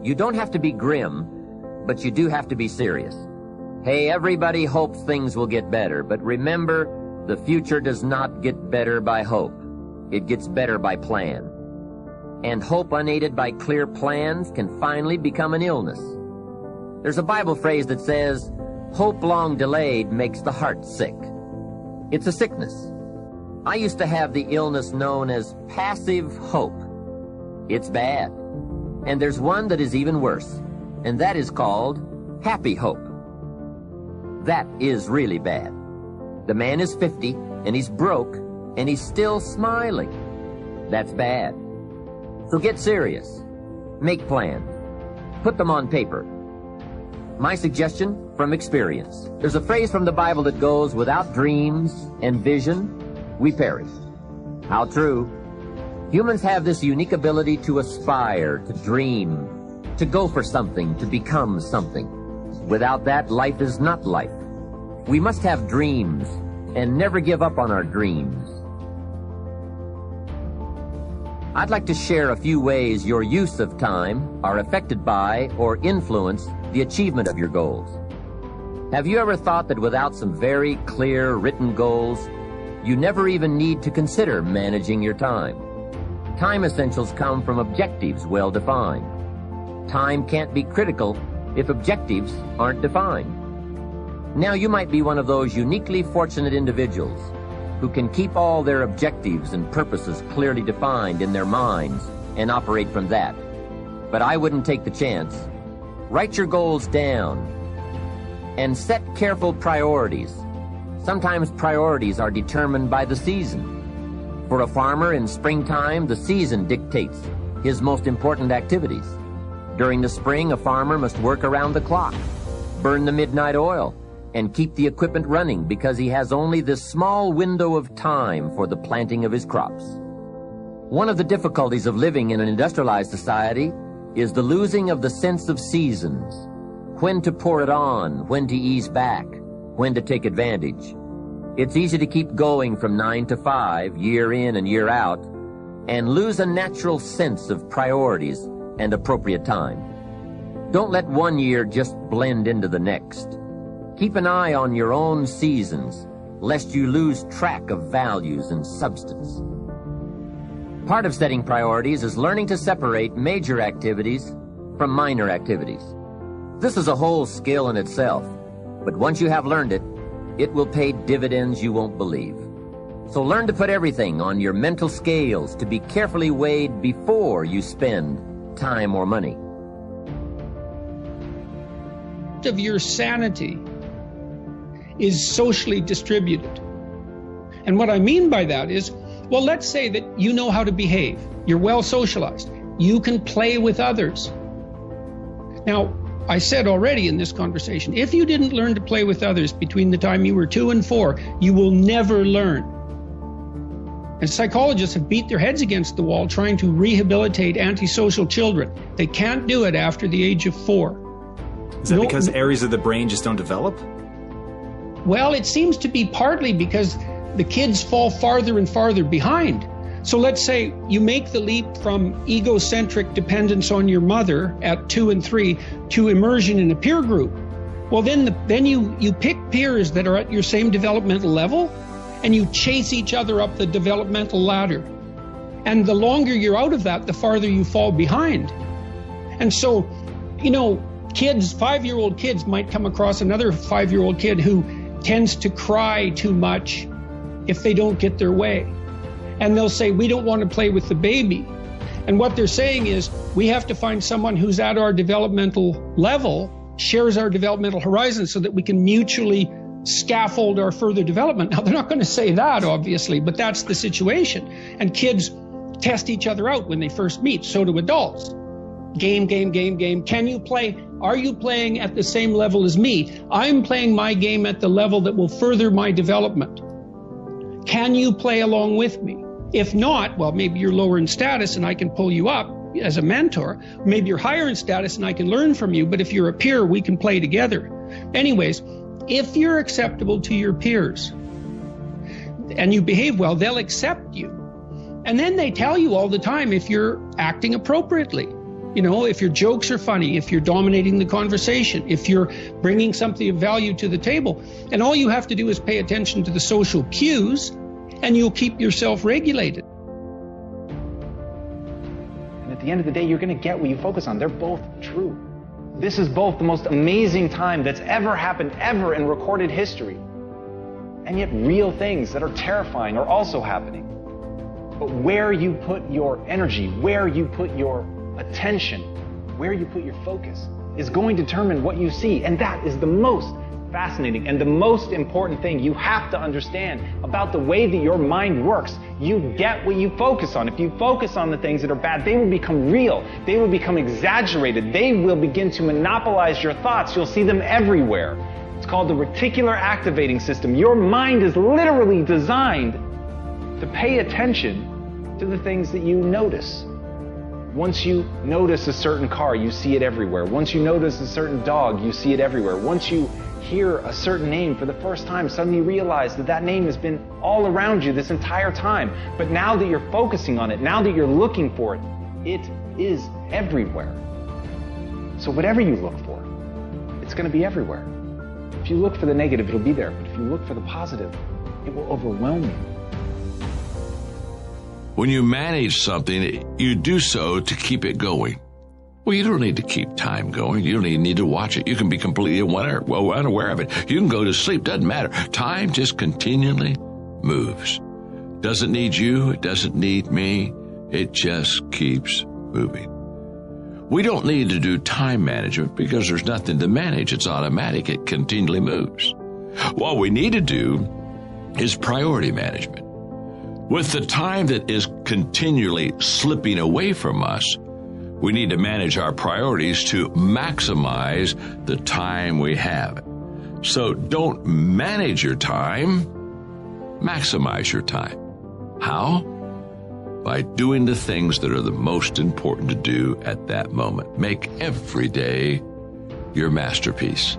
You don't have to be grim, but you do have to be serious. Hey, everybody hopes things will get better, but remember, the future does not get better by hope. It gets better by plan. And hope unaided by clear plans can finally become an illness. There's a Bible phrase that says, hope long delayed makes the heart sick. It's a sickness. I used to have the illness known as passive hope. It's bad. And there's one that is even worse, and that is called happy hope. That is really bad. The man is 50, and he's broke, and he's still smiling. That's bad. So get serious. Make plans. Put them on paper. My suggestion from experience. There's a phrase from the Bible that goes, without dreams and vision, we perish. How true. Humans have this unique ability to aspire, to dream, to go for something, to become something. Without that, life is not life. We must have dreams and never give up on our dreams. I'd like to share a few ways your use of time are affected by or influence the achievement of your goals. Have you ever thought that without some very clear written goals, you never even need to consider managing your time? Time essentials come from objectives well defined. Time can't be critical if objectives aren't defined. Now you might be one of those uniquely fortunate individuals who can keep all their objectives and purposes clearly defined in their minds and operate from that. But I wouldn't take the chance. Write your goals down and set careful priorities. Sometimes priorities are determined by the season. For a farmer in springtime, the season dictates his most important activities. During the spring, a farmer must work around the clock, burn the midnight oil, and keep the equipment running because he has only this small window of time for the planting of his crops. One of the difficulties of living in an industrialized society is the losing of the sense of seasons. When to pour it on, when to ease back, when to take advantage. It's easy to keep going from 9 to 5, year in and year out, and lose a natural sense of priorities and appropriate time. Don't let one year just blend into the next. Keep an eye on your own seasons, lest you lose track of values and substance. Part of setting priorities is learning to separate major activities from minor activities. This is a whole skill in itself, but once you have learned it, it will pay dividends you won't believe. So learn to put everything on your mental scales to be carefully weighed before you spend time or money. Of your sanity is socially distributed. And what I mean by that is, well, let's say that you know how to behave. You're well socialized. You can play with others. Now, I said already in this conversation, if you didn't learn to play with others between the time you were 2 and 4, you will never learn. And psychologists have beat their heads against the wall trying to rehabilitate antisocial children. They can't do it after the age of 4. Is that because areas of the brain just don't develop? Well, it seems to be partly because the kids fall farther and farther behind. So let's say you make the leap from egocentric dependence on your mother at 2 and 3 to immersion in a peer group. Well, then you pick peers that are at your same developmental level, and you chase each other up the developmental ladder. And the longer you're out of that, the farther you fall behind. And so, you know, kids, 5-year-old kids might come across another 5-year-old kid who tends to cry too much if they don't get their way. And they'll say, we don't want to play with the baby. And what they're saying is, we have to find someone who's at our developmental level, shares our developmental horizon, so that we can mutually scaffold our further development. Now, they're not going to say that, obviously, but that's the situation. And kids test each other out when they first meet. So do adults. Game. Can you play? Are you playing at the same level as me? I'm playing my game at the level that will further my development. Can you play along with me? If not, well, maybe you're lower in status and I can pull you up as a mentor. Maybe you're higher in status and I can learn from you. But if you're a peer, we can play together. Anyways, if you're acceptable to your peers and you behave well, they'll accept you. And then they tell you all the time if you're acting appropriately. You know, if your jokes are funny, if you're dominating the conversation, if you're bringing something of value to the table. And all you have to do is pay attention to the social cues, and you'll keep yourself regulated. And at the end of the day, you're going to get what you focus on. They're both true. This is both the most amazing time that's ever happened, ever in recorded history. And yet real things that are terrifying are also happening. But where you put your energy, where you put your attention, where you put your focus is going to determine what you see. And that is the most fascinating and the most important thing you have to understand about the way that your mind works. You get what you focus on. If you focus on the things that are bad, they will become real. They will become exaggerated. They will begin to monopolize your thoughts. You'll see them everywhere. It's called the reticular activating system. Your mind is literally designed to pay attention to the things that you notice. Once you notice a certain car, you see it everywhere. Once you notice a certain dog, you see it everywhere. Once you hear a certain name for the first time, suddenly you realize that that name has been all around you this entire time. But now that you're focusing on it, now that you're looking for it, it is everywhere. So whatever you look for, it's going to be everywhere. If you look for the negative, it'll be there. But if you look for the positive, it will overwhelm you. When you manage something, you do so to keep it going. Well, you don't need to keep time going. You don't even need to watch it. You can be completely unaware of it. You can go to sleep. Doesn't matter. Time just continually moves. Doesn't need you. It doesn't need me. It just keeps moving. We don't need to do time management because there's nothing to manage. It's automatic. It continually moves. What we need to do is priority management. With the time that is continually slipping away from us, we need to manage our priorities to maximize the time we have. So don't manage your time, maximize your time. How? By doing the things that are the most important to do at that moment. Make every day your masterpiece.